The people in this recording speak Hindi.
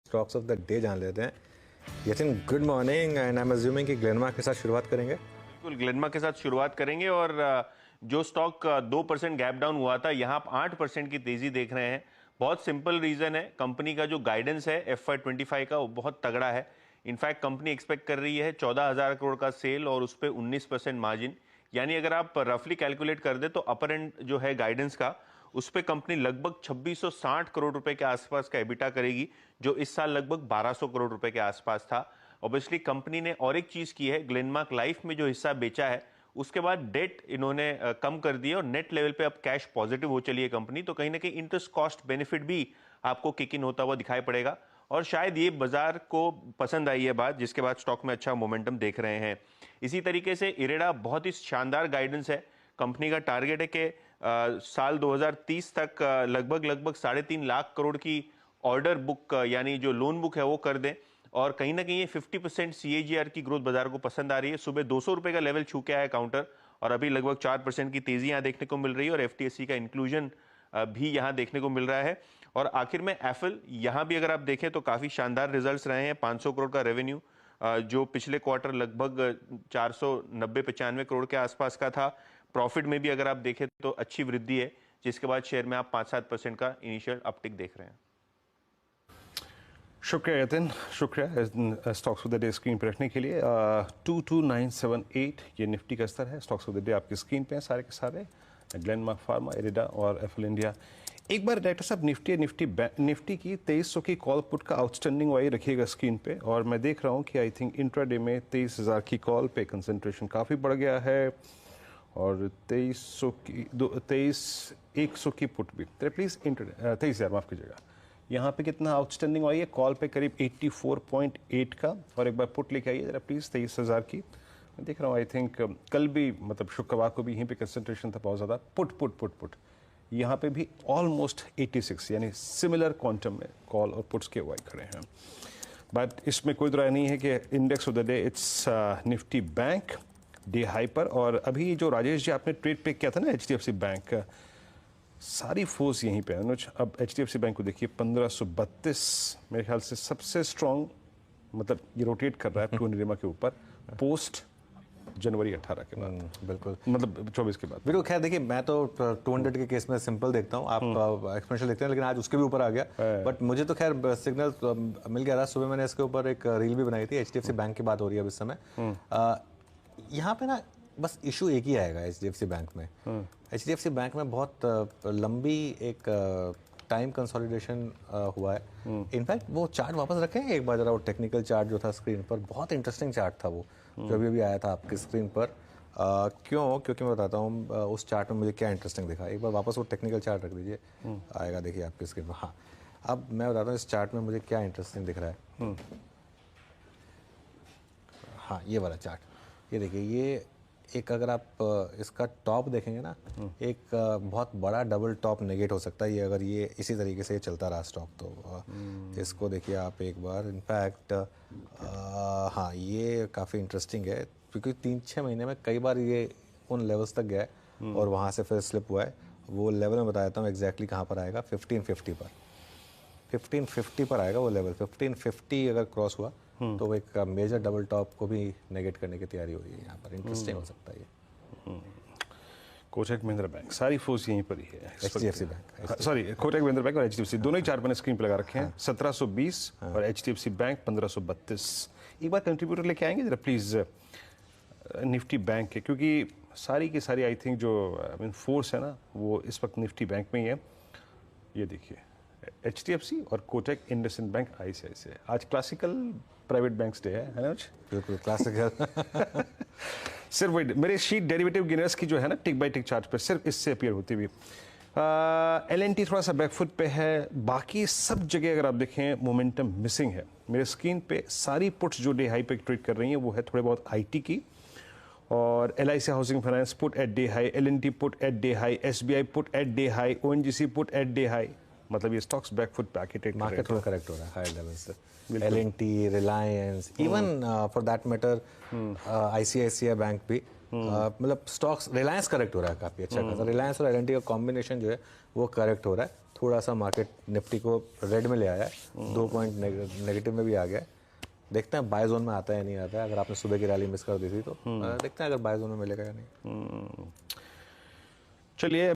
स्टॉक्स ऑफ द डे जान लेते हैं। Yatin, good morning, and I am assuming कि ग्लेनमार्क के साथ शुरुआत करेंगे। बिल्कुल, ग्लेनमार्क के साथ शुरुआत करेंगे और जो स्टॉक 2% गैप डाउन हुआ था, यहाँ आप 8% की तेजी देख रहे हैं। बहुत सिंपल रीजन है, कंपनी का जो गाइडेंस है FY25 का वो बहुत तगड़ा है। इनफैक्ट कंपनी एक्सपेक्ट कर रही है 14,000 करोड़ का सेल और उस पर 19% मार्जिन, यानी अगर आप रफली कैलकुलेट कर दे तो अपर एंड जो है गाइडेंस का, उस पर कंपनी लगभग 2660 करोड़ रुपए के आसपास का एबिटा करेगी, जो इस साल लगभग 1200 करोड़ रुपए के आसपास था। ऑब्वियसली कंपनी ने और एक चीज की है, ग्लेनमार्क लाइफ में जो हिस्सा बेचा है उसके बाद डेट इन्होंने कम कर दिया और नेट लेवल पे अब कैश पॉजिटिव हो चली है कंपनी, तो कहीं ना कहीं इंटरेस्ट कॉस्ट बेनिफिट भी आपको किक इन होता हुआ दिखाई पड़ेगा और शायद ये बाजार को पसंद आई है बात, जिसके बाद स्टॉक में अच्छा मोमेंटम देख रहे हैं। इसी तरीके से इरेडा बहुत ही शानदार गाइडेंस है। कंपनी का टारगेट है कि साल 2030 तक लगभग 3.5 लाख करोड़ की ऑर्डर बुक यानी जो लोन बुक है वो कर दें और कहीं ना कहीं ये 50% CAGR की ग्रोथ बाजार को पसंद आ रही है। सुबह 200 रुपए का लेवल छू के आया काउंटर और अभी लगभग 4% की तेजी यहाँ देखने को मिल रही है और FTSE का इंक्लूजन भी यहाँ देखने को मिल रहा है। और आखिर में एफिल, यहाँ भी अगर आप देखें तो काफी शानदार रिजल्ट्स रहे हैं। 500 करोड़ का रेवेन्यू जो पिछले क्वार्टर लगभग 490-95 करोड़ के आसपास का था। प्रॉफिट में भी अगर आप देखें तो अच्छी वृद्धि है, जिसके बाद शेयर में आप 5-7% का इनिशियल अपटिक देख रहे हैं। शुक्रिया यतिन, शुक्रिया stocks of the day screen पर रखने के लिए। 22978 ये निफ्टी का स्तर है। स्टॉक्स ऑफ द डे आपकी स्क्रीन पे हैं सारे के सारे, ग्लेनमार्क फार्मा, इरेडा और एफएल इंडिया। एक बार डायरेक्टर साहब निफ्टी की 2300 की कॉल पुट का आउटस्टैंडिंग वाई रखिएगा स्क्रीन पे। और मैं देख रहा हूँ कि आई थिंक इंट्राडे में 23,000 की कॉल पे कंसंट्रेशन काफ़ी बढ़ गया है और 23,100 की पुट भी। प्लीज़ इंट्राडे 23,000 माफ़ कीजिएगा, यहाँ पे कितना आउटस्टैंडिंग आई है कॉल पे? करीब 84.8 का। और एक बार पुट लेके आइए जरा प्लीज़ 23,000 की। मैं देख रहा हूँ आई थिंक कल भी मतलब शुक्रवार को भी यहीं पे कंसंट्रेशन था बहुत ज़्यादा। पुट यहाँ पे भी ऑलमोस्ट 86 यानी सिमिलर क्वांटम में कॉल और पुट्स के वाई खड़े हैं। बट इसमें कोई राय नहीं है कि index of the day it's Nifty bank day high पर। और अभी जो राजेश जी आपने ट्रेड पे किया था ना HDFC बैंक, सारी फोर्स यहीं पे अनुज। अब HDFC बैंक को देखिए 1532 मेरे ख्याल से सबसे स्ट्रॉन्ग, मतलब ये रोटेट कर रहा है टू निरमा के ऊपर पोस्ट जनवरी 18 के बाद, बिल्कुल, मतलब 24 के बाद। बिल्कुल। खैर देखिए, मैं तो 200 के केस में सिंपल देखता हूँ, आप एक्सपोनेंशियल देखते हैं, लेकिन आज उसके भी ऊपर आ गया। बट मुझे तो खैर सिग्नल मिल गया था। सुबह मैंने इसके ऊपर एक रील भी बनाई थी। HDFC बैंक की बात हो रही है अब इस समय। यहाँ पे ना बस इशू एक ही आएगा HDFC बैंक में। HDFC बैंक में बहुत लंबी एक टाइम कंसोलिडेशन हुआ है। इनफैक्ट वो चार्ट वापस रखेंगे एक बार जरा, वो टेक्निकल चार्ट जो था स्क्रीन पर, बहुत इंटरेस्टिंग चार्ट था वो, जो अभी आया था आपकी स्क्रीन पर। क्योंकि मैं बताता हूँ उस चार्ट में मुझे क्या इंटरेस्टिंग दिखा। एक बार वापस वो टेक्निकल चार्ट रख दीजिए, आएगा देखिए आपकी स्क्रीन पर। हाँ, अब मैं बताता हूँ इस चार्ट में मुझे क्या इंटरेस्टिंग दिख रहा है। हाँ, ये वाला चार्ट, ये देखिए, ये एक अगर आप इसका टॉप देखेंगे ना, एक बहुत बड़ा डबल टॉप नेगेट हो सकता है ये, अगर ये इसी तरीके से चलता रहा स्टॉक तो। इसको देखिए आप एक बार। इनफैक्ट हाँ, ये काफ़ी इंटरेस्टिंग है क्योंकि 3-6 महीने में कई बार ये उन लेवल्स तक गया है और वहाँ से फिर स्लिप हुआ है। वो लेवल मैं बता देता हूँ एग्जैक्टली कहाँ पर आएगा। 1550 पर, 1550 पर आएगा वो लेवल। 1550 अगर क्रॉस हुआ तो वो एक मेजर डबल टॉप को भी नेगेट करने की तैयारी हो रही है यहाँ पर। इंटरेस्टिंग हो सकता है ये। कोटक महिंद्रा बैंक, सारी फोर्स यहीं पर ही है। HDFC bank, sorry, Kotak Mahindra bank और HDFC दोनों ही चार्ट मैंने स्क्रीन पर लगा रखे हैं। 1720 और HDFC बैंक 1532। एक बार कंट्रीब्यूटर लेके आएंगे जरा प्लीज निफ्टी बैंक के, क्योंकि सारी की सारी आई थिंक जो फोर्स है ना वो इस वक्त निफ्टी बैंक में ही है। ये देखिए HDFC और कोटक, इंडसइंड बैंक, ICICI। आज क्लासिकल प्राइवेट बैंक्स डे है ना? बिल्कुल क्लासिकल। सिर्फ वही मेरे शीट डेरिवेटिव गेनर्स की जो है ना टिक बाय टिक चार्ट पे सिर्फ इससे अपीयर होती हुई। LNT थोड़ा सा बैकफुट पे है, बाकी सब जगह अगर आप देखें मोमेंटम मिसिंग है। मेरे स्क्रीन पे सारी पुट्स जो डे हाई पे ट्रेड कर रही हैं वो है थोड़े बहुत IT की, और LIC housing finance put at day high, LNT put at day high, SBI put at day high, ONGC put at day high. मतलब ये स्टॉक्स बैकफुट पे आके ट्रेड कर रहे हैं। मार्केट थोड़ा करेक्ट हो रहा है हाई लेवल से। LNT, Reliance, even for that matter ICICI bank भी, मतलब स्टॉक्स, रिलायंस करेक्ट हो रहा है काफ़ी अच्छा खासा। रिलायंस और LNT का कॉम्बिनेशन जो है वो करेक्ट हो रहा है। थोड़ा सा मार्केट निफ्टी को रेड में ले आया है, 2 पॉइंट नेगेटिव में भी आ गया है। देखते हैं बाय जोन में आता है या नहीं आता है। अगर आपने सुबह की रैली मिस कर दी थी तो देखते हैं अगर बाय जोन में मिलेगा या नहीं। चलिए